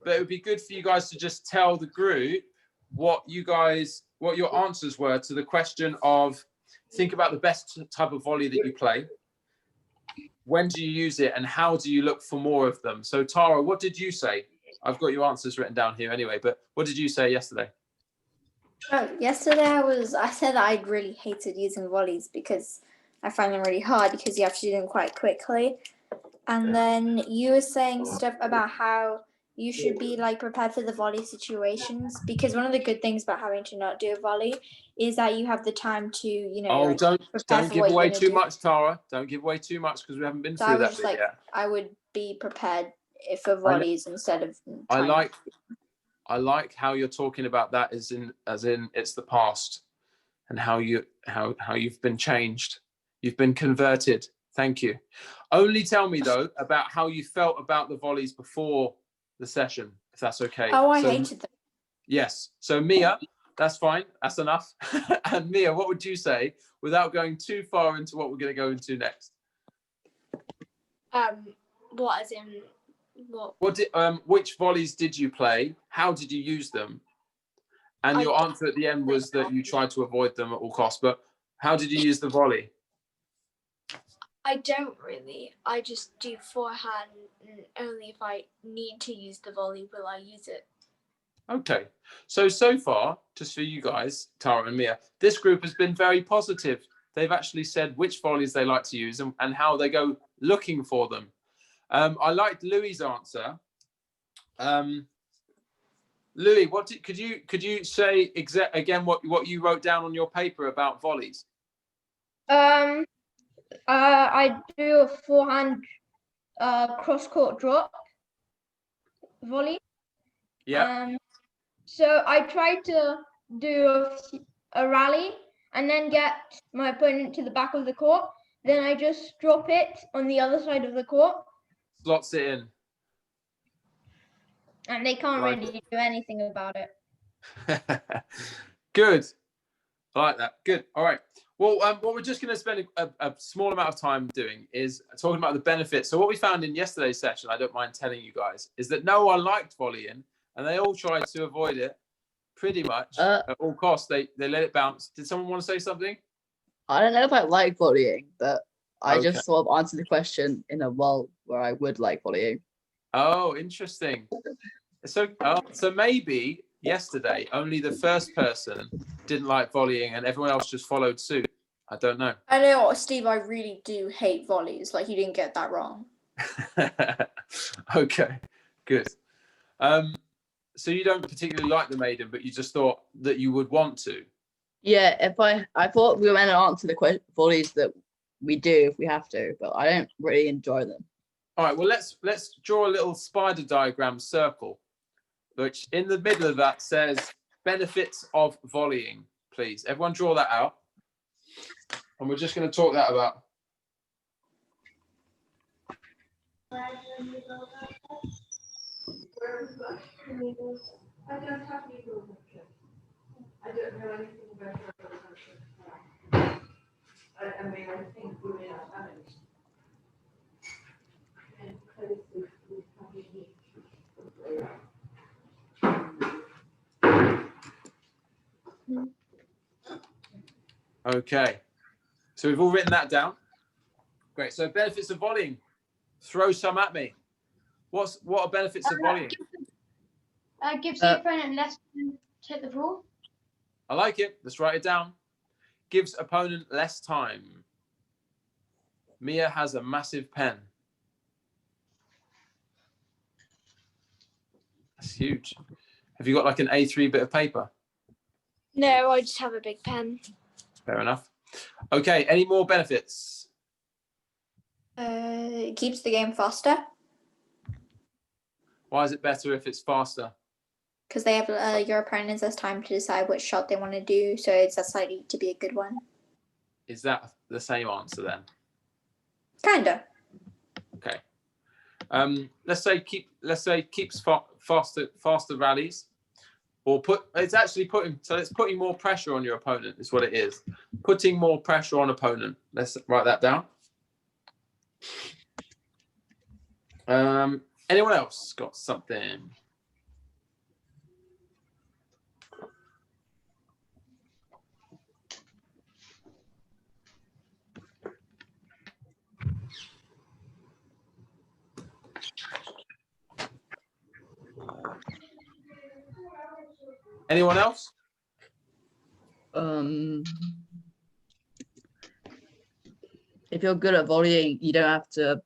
it would be good for you guys to just tell the group what your answers were to the question of think about the best type of volley that you play. When do you use it and how do you look for more of them? So Tara, what did you say? I've got your answers written down here anyway, but what did you say yesterday? Oh, yesterday I said that I really hated using volleys because I find them really hard because you have to do them quite quickly. And then you were saying stuff about how you should be like prepared for the volley situations, because one of the good things about having to not do a volley is that you have the time to, you know. Oh, like, don't give away too much, Tara. Don't give away too much because we haven't been through that bit yet. I would be prepared for volleys instead of. I like how you're talking about that as in it's the past and how you've been changed. You've been converted. Thank you. Only tell me though about how you felt about the volleys before the session, if that's okay. Oh, I hated them. Yes. So Mia, that's fine. That's enough. And Mia, what would you say without going too far into what we're going to go into next? What, as in Which volleys did you play? How did you use them? And your answer at the end was that you tried to avoid them at all costs. But how did you use the volley? I don't really. I just do forehand, and only if I need to use the volley will I use it. Okay. So far, just for you guys, Tara and Mia, this group has been very positive. They've actually said which volleys they like to use and how they go looking for them. I liked Louis' answer. Louis, could you say again what you wrote down on your paper about volleys? I do a forehand cross court drop volley. Yeah. So I tried to do a rally and then get my opponent to the back of the court. Then I just drop it on the other side of the court. Slots it in. And they can't really do anything about it. Good. I like that. Good. All right. Well, what we're just going to spend a small amount of time doing is talking about the benefits. So what we found in yesterday's session, I don't mind telling you guys, is that no one liked volleying and they all tried to avoid it pretty much at all costs. They let it bounce. Did someone want to say something? I don't know if I like volleying, but I just sort of answered the question in a world where I would like volleying. Oh, interesting. So maybe yesterday only the first person didn't like volleying and everyone else just followed suit. I don't know. I know, Steve, I really do hate volleys. Like, you didn't get that wrong. Okay, good. So you don't particularly like the maiden, but you just thought that you would want to. Yeah, I thought we were going to answer the volleys that we do if we have to, but I don't really enjoy them. All right, well, let's draw a little spider diagram circle, which in the middle of that says benefits of volleying, please. Everyone draw that out. And we're just going to talk that about. Okay, so we've all written that down. Great. So benefits of volleying. Throw some at me. What are benefits of volleying? Gives the opponent less time to hit the ball. I like it. Let's write it down. Gives opponent less time. Mia has a massive pen. That's huge. Have you got like an A3 bit of paper? No, I just have a big pen. Fair enough. Okay, any more benefits? It keeps the game faster. Why is it better if it's faster? Because they have your opponents has time to decide which shot they want to do, so it's less likely to be a good one. Is that the same answer then? Kinda. Okay. Let's say keeps faster rallies, or it's putting more pressure on your opponent is what it is. Putting more pressure on opponent. Let's write that down. Anyone else got something? Anyone else? If you're good at volleying, you don't have to.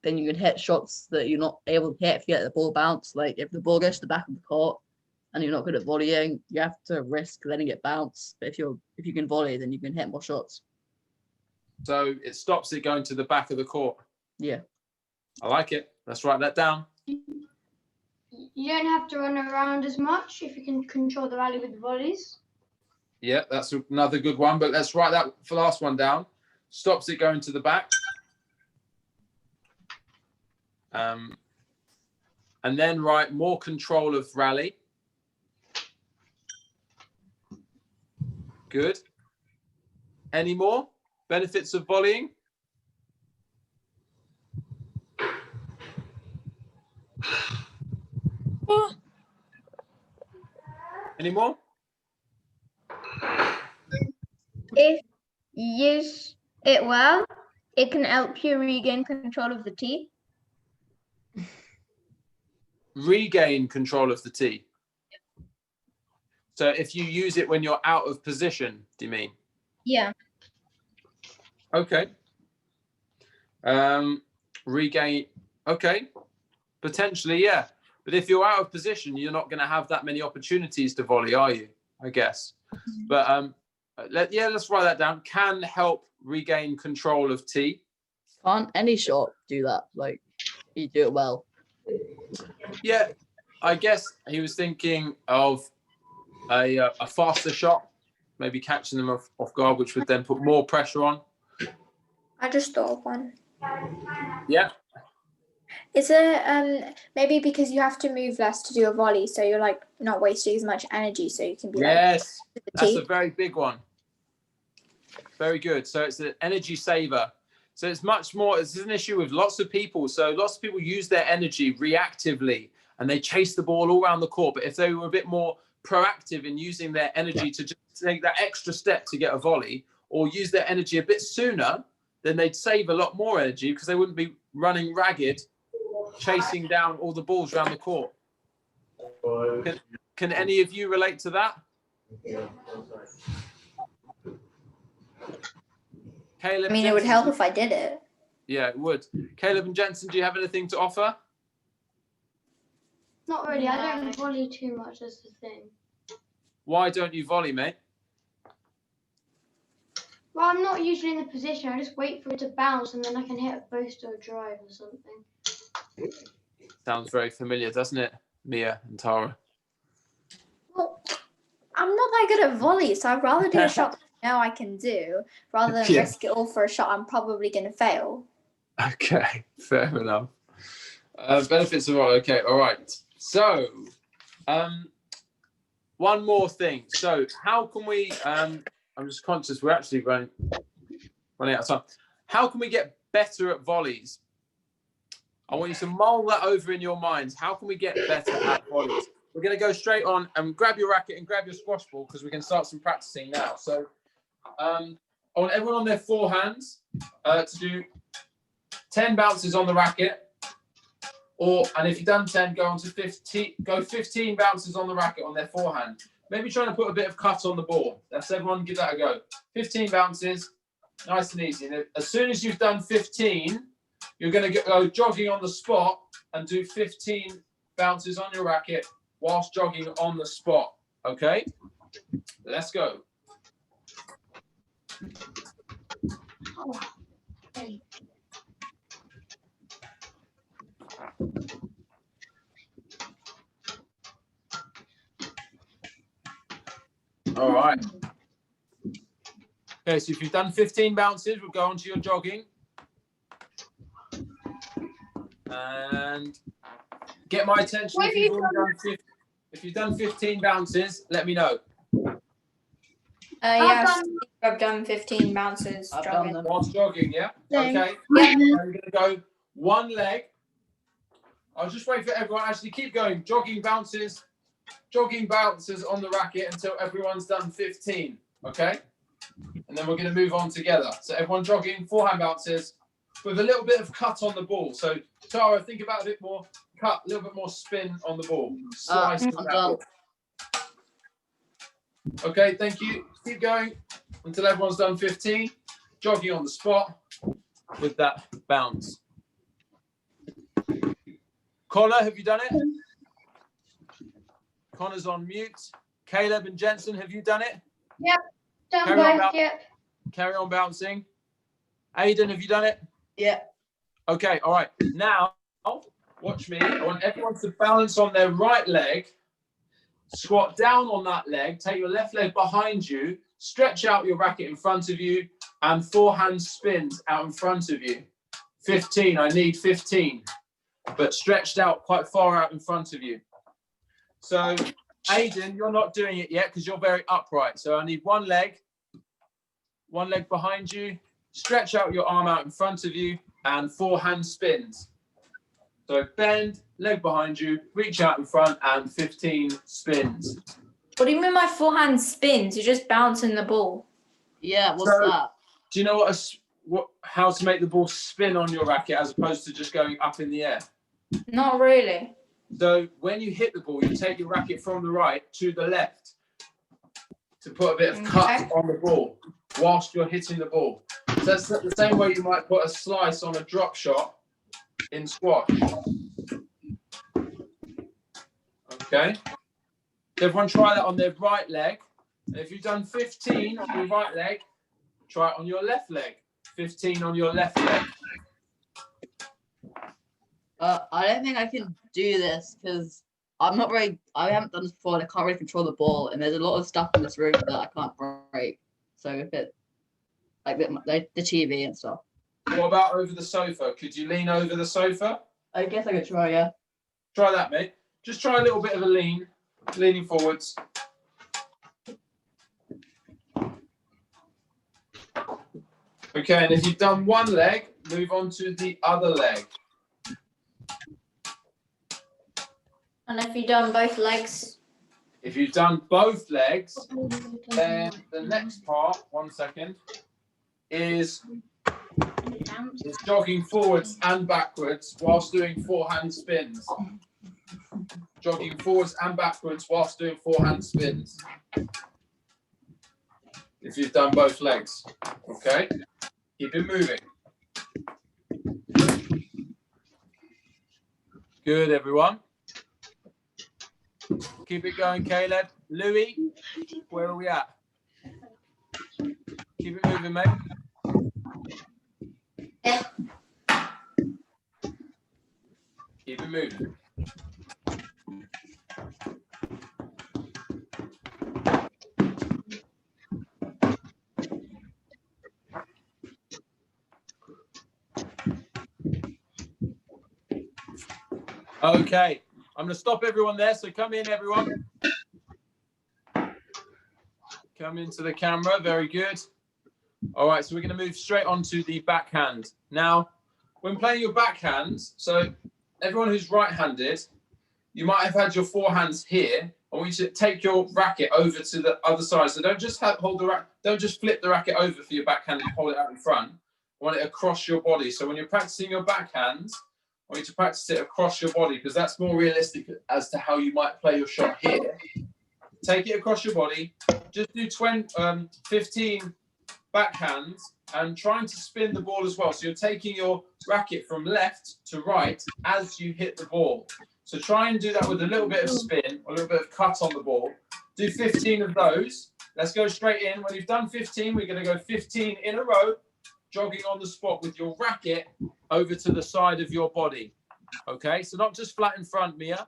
Then you can hit shots that you're not able to hit if you let the ball bounce. Like if the ball goes to the back of the court and you're not good at volleying, you have to risk letting it bounce. But if you can volley, then you can hit more shots. So it stops it going to the back of the court. Yeah. I like it. Let's write that down. You don't have to run around as much if you can control the rally with the volleys. Yeah, that's another good one. But let's write that last one down. Stops it going to the back. And then write more control of rally. Good. Any more benefits of volleying? Any more? If you use it well, it can help you regain control of the tee. Regain control of the tee. So if you use it when you're out of position, do you mean? Yeah. Okay. Regain. Okay. Potentially, yeah. But if you're out of position, you're not going to have that many opportunities to volley, are you? I guess. But let's write that down. Can help regain control of tee. Can't any shot do that? Like, you do it well. Yeah, I guess he was thinking of a faster shot, maybe catching them off guard, which would then put more pressure on. I just thought of one. Yeah. Is it maybe because you have to move less to do a volley, so you're like not wasting as much energy, so you can be yes, like, that's a very big one. Very good. So it's an energy saver. So it's much more. This is an issue with lots of people. So lots of people use their energy reactively and they chase the ball all around the court. But if they were a bit more proactive in using their energy to just take that extra step to get a volley, or use their energy a bit sooner, then they'd save a lot more energy because they wouldn't be running ragged, chasing down all the balls around the court. Can any of you relate to that? Caleb, I mean, it would help if I did it. Yeah, it would. Caleb and Jensen, do you have anything to offer? Not really. I don't volley too much. That's the thing. Why don't you volley, mate? Well, I'm not usually in the position. I just wait for it to bounce and then I can hit a post or a drive or something. Sounds very familiar, doesn't it, Mia and Tara? Well, I'm not that good at volley, so I'd rather do a shot that I know I can do rather than risk it all for a shot I'm probably going to fail. Okay, fair enough. Benefits of volley. Okay, all right. So, one more thing. So, how can we? I'm just conscious we're actually running out of time. How can we get better at volleys? I want you to mull that over in your minds. How can we get better at volleys? We're going to go straight on and grab your racket and grab your squash ball because we can start some practicing now. So I want everyone on their forehands to do 10 bounces on the racket. And if you've done 10, go on to 15. Go 15 bounces on the racket on their forehand. Maybe trying to put a bit of cut on the ball. Let's everyone give that a go. 15 bounces, nice and easy. And as soon as you've done 15, you're going to go jogging on the spot and do 15 bounces on your racket whilst jogging on the spot. Okay? Let's go. All right. Okay, so if you've done 15 bounces, we'll go on to your jogging. And get my attention if you've done 15 bounces, let me know. Yes, I've done 15 bounces jogging. Whilst jogging, yeah? Same. Okay. Yeah. I'm going to go one leg. I'll just wait for everyone. Actually, keep going. Jogging bounces on the racket until everyone's done 15. Okay? And then we're going to move on together. So everyone jogging, forehand bounces with a little bit of cut on the ball. So Tara, think about a bit more cut, a little bit more spin on the ball. Slice I'm done. Okay, thank you. Keep going until everyone's done 15. Jogging on the spot with that bounce. Connor, have you done it? Connor's on mute. Caleb and Jensen, have you done it? Yep, done both, yep. Carry on bouncing. Aidan, have you done it? Yeah. Okay, all right. Now, watch me. I want everyone to balance on their right leg. Squat down on that leg. Take your left leg behind you. Stretch out your racket in front of you. And forehand spins out in front of you. 15. I need 15. But stretched out quite far out in front of you. So, Aidan, you're not doing it yet because you're very upright. So I need one leg behind you. Stretch out your arm out in front of you and forehand spins. So bend, leg behind you, reach out in front and 15 spins. What do you mean by forehand spins? You're just bouncing the ball. Yeah, what's So- that? Do you know how to make the ball spin on your racket as opposed to just going up in the air? Not really. So when you hit the ball, you take your racket from the right to the left to put a bit of cut on the ball whilst you're hitting the ball. So that's the same way you might put a slice on a drop shot in squash. Okay. Everyone try that on their right leg. And if you've done 15 on your right leg, try it on your left leg. 15 on your left leg. I don't think I can do this because I haven't done this before and I can't really control the ball. And there's a lot of stuff in this room that I can't break. So if it, like the TV and stuff. What about over the sofa? Could you lean over the sofa? I guess I could try, yeah. Try that, mate. Just try a little bit of a leaning forwards. Okay, and if you've done one leg, move on to the other leg. And if you've done both legs? If you've done both legs, then the next part, 1 second, is jogging forwards and backwards whilst doing forehand spins. Jogging forwards and backwards whilst doing forehand spins. If you've done both legs, okay? Keep it moving. Good, everyone. Keep it going, Caleb. Louis, where are we at? Keep it moving, mate. Yeah. Keep it moving. Okay, I'm going to stop everyone there. So come in, everyone. Come into the camera. Very good. All right, so we're going to move straight on to the backhand. Now, when playing your backhand, so everyone who's right-handed, you might have had your forehands here. I want you to take your racket over to the other side. So don't just hold the racket. Don't just flip the racket over for your backhand and hold it out in front. I want it across your body. So when you're practicing your backhand, I want you to practice it across your body because that's more realistic as to how you might play your shot here. Take it across your body. Just do 15 backhands and trying to spin the ball as well. So you're taking your racket from left to right as you hit the ball. So try and do that with a little bit of spin, a little bit of cut on the ball. Do 15 of those. Let's go straight in. When you've done 15, we're going to go 15 in a row, jogging on the spot with your racket over to the side of your body. Okay, so not just flat in front, Mia. A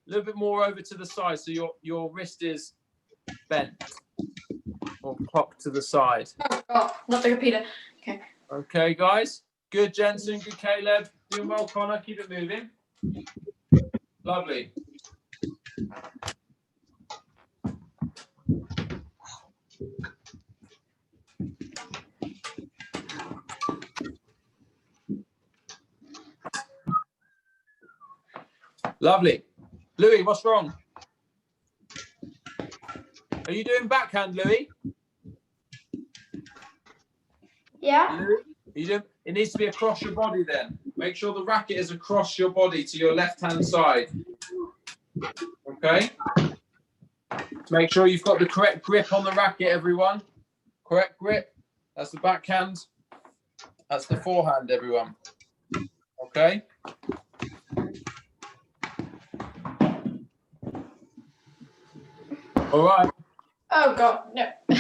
little bit more over to the side so your wrist is bent or cocked to the side. Oh, not the repeater. Okay. Okay, guys. Good, Jensen. Good, Caleb. Doing well, Connor. Keep it moving. Lovely. Lovely. Louis, what's wrong? Are you doing backhand, Louis? Yeah. Louis? Are you doing, it needs to be across your body then. Make sure the racket is across your body to your left-hand side. Okay? Make sure you've got the correct grip on the racket, everyone. Correct grip. That's the backhand. That's the forehand, everyone. Okay? All right. Oh, God, no.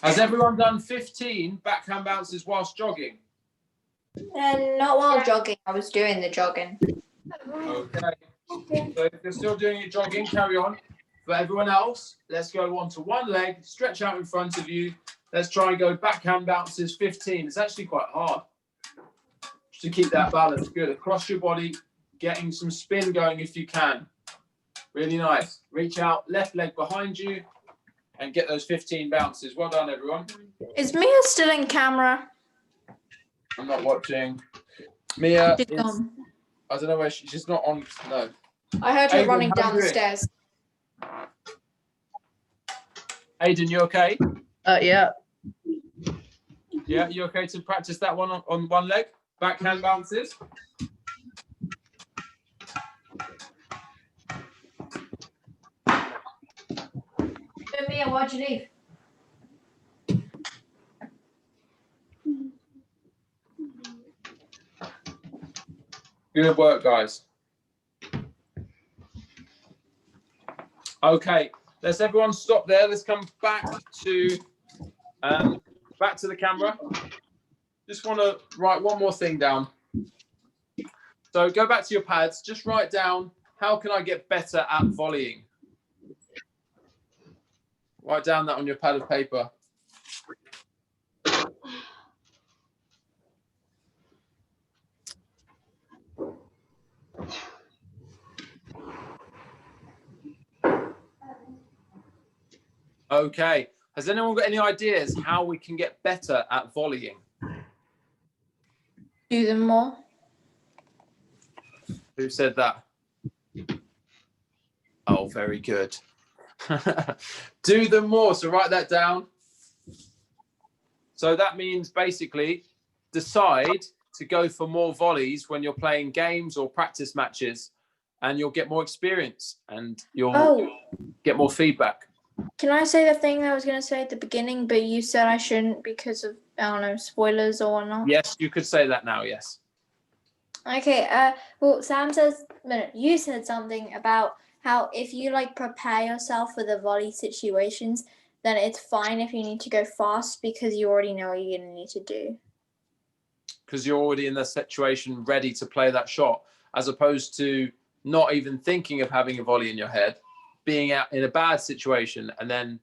Has everyone done 15 backhand bounces whilst jogging? Not while jogging. I was doing the jogging. Okay. So if you're still doing your jogging, carry on. For everyone else, let's go on to one leg, stretch out in front of you. Let's try and go backhand bounces 15. It's actually quite hard to keep that balance. Good. Across your body, getting some spin going if you can. Really nice. Reach out, left leg behind you, and get those 15 bounces. Well done, everyone. Is Mia still in camera? I'm not watching. Mia She's is, gone. I don't know where she's not on. No. I heard her Adrian, running how down you the doing? stairs. Aiden, you okay? Yeah. Yeah, you okay to practice that one on one leg? Backhand bounces. Mia, why'd you leave? Good work, guys. Okay, let's everyone stop there. Let's come back to the camera. Just want to write one more thing down. So go back to your pads. Just write down, how can I get better at volleying? Write down that on your pad of paper. Okay. Has anyone got any ideas how we can get better at volleying? Do them more. Who said that? Oh, very good. Do them more. So write that down. So that means basically decide to go for more volleys when you're playing games or practice matches, and you'll get more experience and you'll get more feedback. Can I say the thing that I was going to say at the beginning, but you said I shouldn't because of, I don't know, spoilers or whatnot? Yes, you could say that now, yes. Okay, well, you said something about how if you like prepare yourself for the volley situations, then it's fine if you need to go fast because you already know what you're going to need to do. Because you're already in the situation ready to play that shot, as opposed to not even thinking of having a volley in your head, being out in a bad situation and then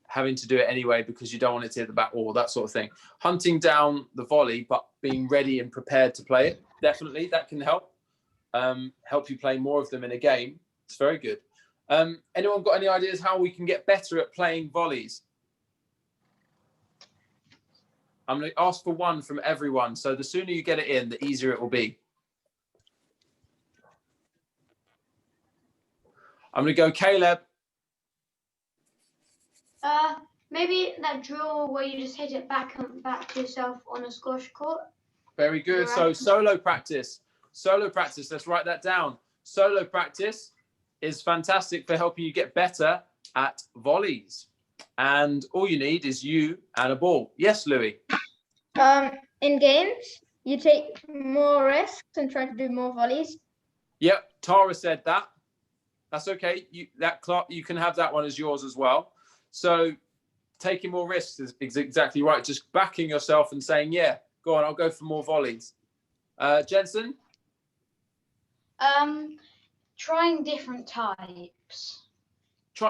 having to do it anyway because you don't want it to hit the back wall, that sort of thing. Hunting down the volley, but being ready and prepared to play it, definitely, that can help. Help you play more of them in a game. It's very good. Anyone got any ideas how we can get better at playing volleys? I'm going to ask for one from everyone. So the sooner you get it in, the easier it will be. I'm going to go Caleb. Maybe that drill where you just hit it back to yourself on a squash court. Very good. So solo practice. Solo practice. Let's write that down. Solo practice is fantastic for helping you get better at volleys. And all you need is you and a ball. Yes, Louis. In games, you take more risks and try to do more volleys. Yep, Tara said that. That's okay. You can have that one as yours as well. So taking more risks is exactly right. Just backing yourself and saying, yeah, go on, I'll go for more volleys. Jensen? Trying different types.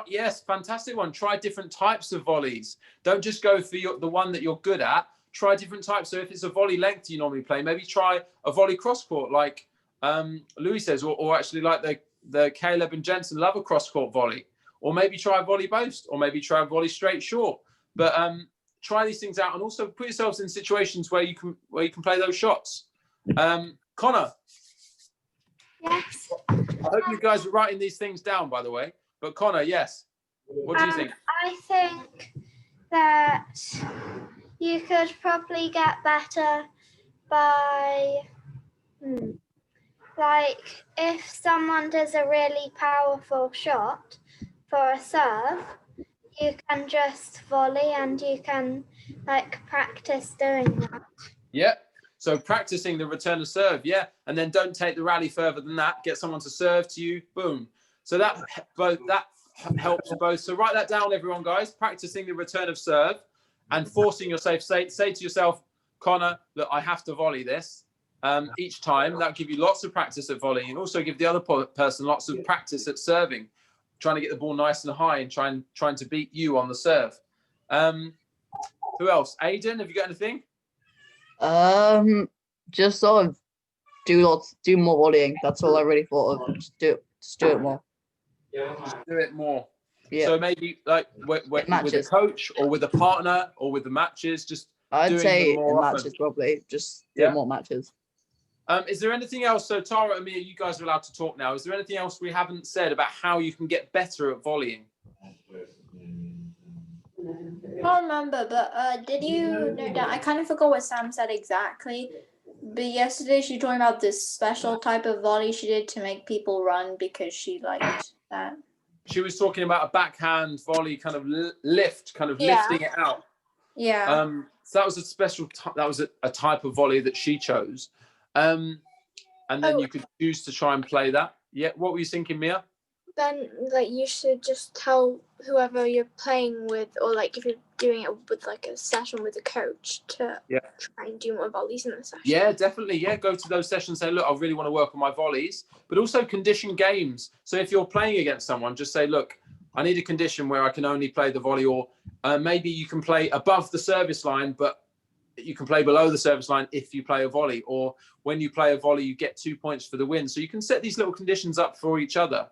Yes, fantastic one. Try different types of volleys. Don't just go for the one that you're good at. Try different types. So if it's a volley length you normally play, maybe try a volley cross court like Louis says, or actually like the Caleb and Jensen love a cross court volley, or maybe try a volley post, or maybe try a volley straight short. But try these things out, and also put yourselves in situations where you can play those shots. Connor. Yes. I hope you guys are writing these things down, by the way. But Connor, yes. What do you think? I think that you could probably get better by, like, if someone does a really powerful shot for a serve, you can just volley and you can, like, practice doing that. Yeah. So practicing the return of serve, yeah. And then don't take the rally further than that. Get someone to serve to you, boom. So that helps both. So write that down, everyone, guys. Practicing the return of serve and forcing yourself, say to yourself, Connor, look, I have to volley this each time. That'll give you lots of practice at volleying, and also give the other person lots of practice at serving, trying to get the ball nice and high and trying to beat you on the serve. Who else? Aiden, have you got anything? Just sort of do more volleying. That's all I really thought of. Just do it more. Just do it more. Yeah. So maybe like with a coach or with a partner or with the matches, just I'd say in often. matches probably. Just do more matches. Is there anything else? So Tara and Mia, you guys are allowed to talk now. Is there anything else we haven't said about how you can get better at volleying? can't remember, but did you note down? I kind of forgot what Sam said exactly. But yesterday she told me about this special type of volley she did to make people run because she liked that. She was talking about a backhand volley, kind of lift, kind of lifting it out. Yeah. So that was a special. That was a type of volley that she chose, and then you could choose to try and play that. Yeah. What were you thinking, Mia? Then like you should just tell whoever you're playing with, or like if you're doing it with like a session with a coach, to try and do more volleys in the session. Yeah, definitely. Yeah, go to those sessions and say, look, I really want to work on my volleys, but also condition games. So if you're playing against someone, just say, look, I need a condition where I can only play the volley, or maybe you can play above the service line, but you can play below the service line if you play a volley, or when you play a volley, you get 2 points for the win. So you can set these little conditions up for each other.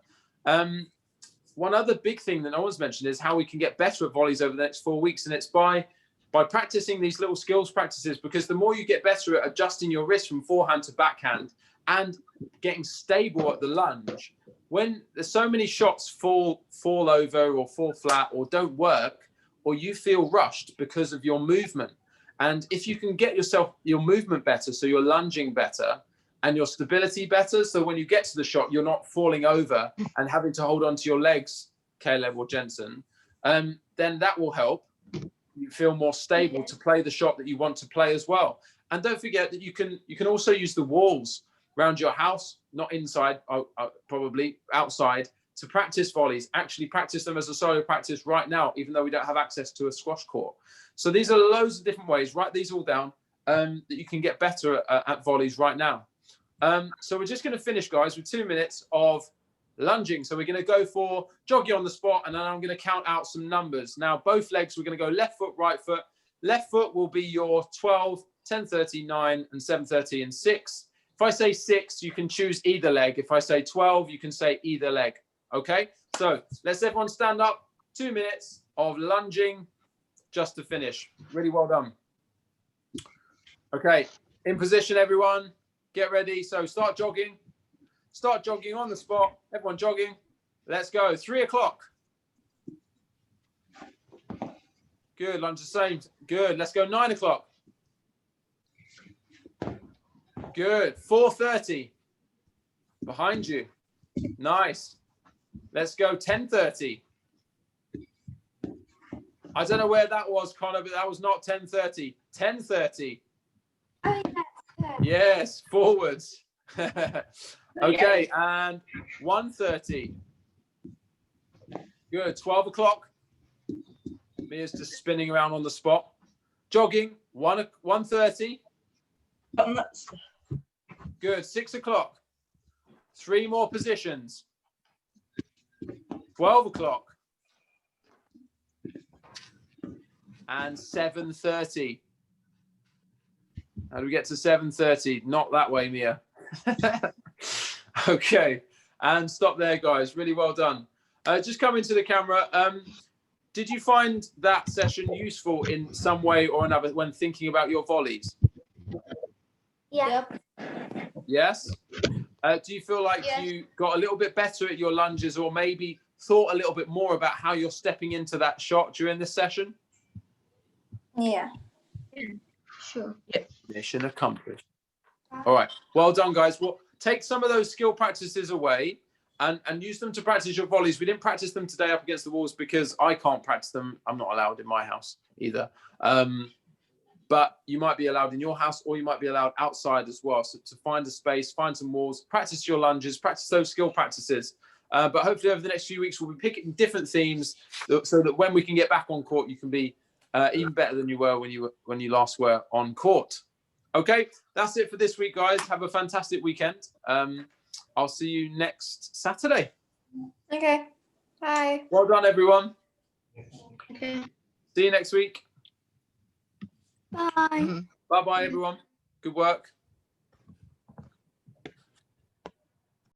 One other big thing that no one's mentioned is how we can get better at volleys over the next 4 weeks. And it's by practicing these little skills practices, because the more you get better at adjusting your wrist from forehand to backhand and getting stable at the lunge, when there's so many shots fall over or fall flat or don't work, or you feel rushed because of your movement. And if you can get your movement better, so you're lunging better, and your stability better, so when you get to the shot, you're not falling over and having to hold on to your legs, Caleb or Jensen, then that will help you feel more stable to play the shot that you want to play as well. And don't forget that you can also use the walls around your house, not inside, probably outside, to practice volleys. Actually practice them as a solo practice right now, even though we don't have access to a squash court. So these are loads of different ways. Write these all down that you can get better at volleys right now. So we're just going to finish, guys, with 2 minutes of lunging. So we're going to go for jogging on the spot, and then I'm going to count out some numbers. Now, both legs, we're going to go left foot, right foot. Left foot will be your 12, 10:30, 9, and 7:30, and 6. If I say 6, you can choose either leg. If I say 12, you can say either leg. Okay? So let's everyone stand up. 2 minutes of lunging just to finish. Really well done. Okay. In position, everyone. Get ready. So start jogging. Start jogging on the spot. Everyone jogging. Let's go. 3 o'clock. Good. Lunge the same. Good. Let's go. 9 o'clock. Good. 4:30. Behind you. Nice. Let's go. 10:30. I don't know where that was, Connor, but that was not 10:30. 10:30. Oh, yeah. Yes, forwards. Okay, and 1:30. Good. 12 o'clock. Mia's just spinning around on the spot. Jogging. 1:30. Good. 6 o'clock. 3 more positions. 12 o'clock. And 7:30. How do we get to 7:30? Not that way, Mia. Okay, and stop there, guys. Really well done. Just come into the camera. Did you find that session useful in some way or another when thinking about your volleys? Yeah. Yes? Do you feel like you got a little bit better at your lunges, or maybe thought a little bit more about how you're stepping into that shot during this session? Yeah. Sure. Yeah. Mission accomplished. All right. Well done, guys. Well, take some of those skill practices away and use them to practice your volleys. We didn't practice them today up against the walls because I can't practice them. I'm not allowed in my house either. But you might be allowed in your house, or you might be allowed outside as well. So to find a space, find some walls, practice your lunges, practice those skill practices. But hopefully over the next few weeks, we'll be picking different themes so that when we can get back on court, you can be even better than you were when you last were on court. Okay, that's it for this week, guys. Have a fantastic weekend. I'll see you next Saturday. Okay. Bye. Well done, everyone. Okay. See you next week. Bye. Bye-bye, everyone. Good work.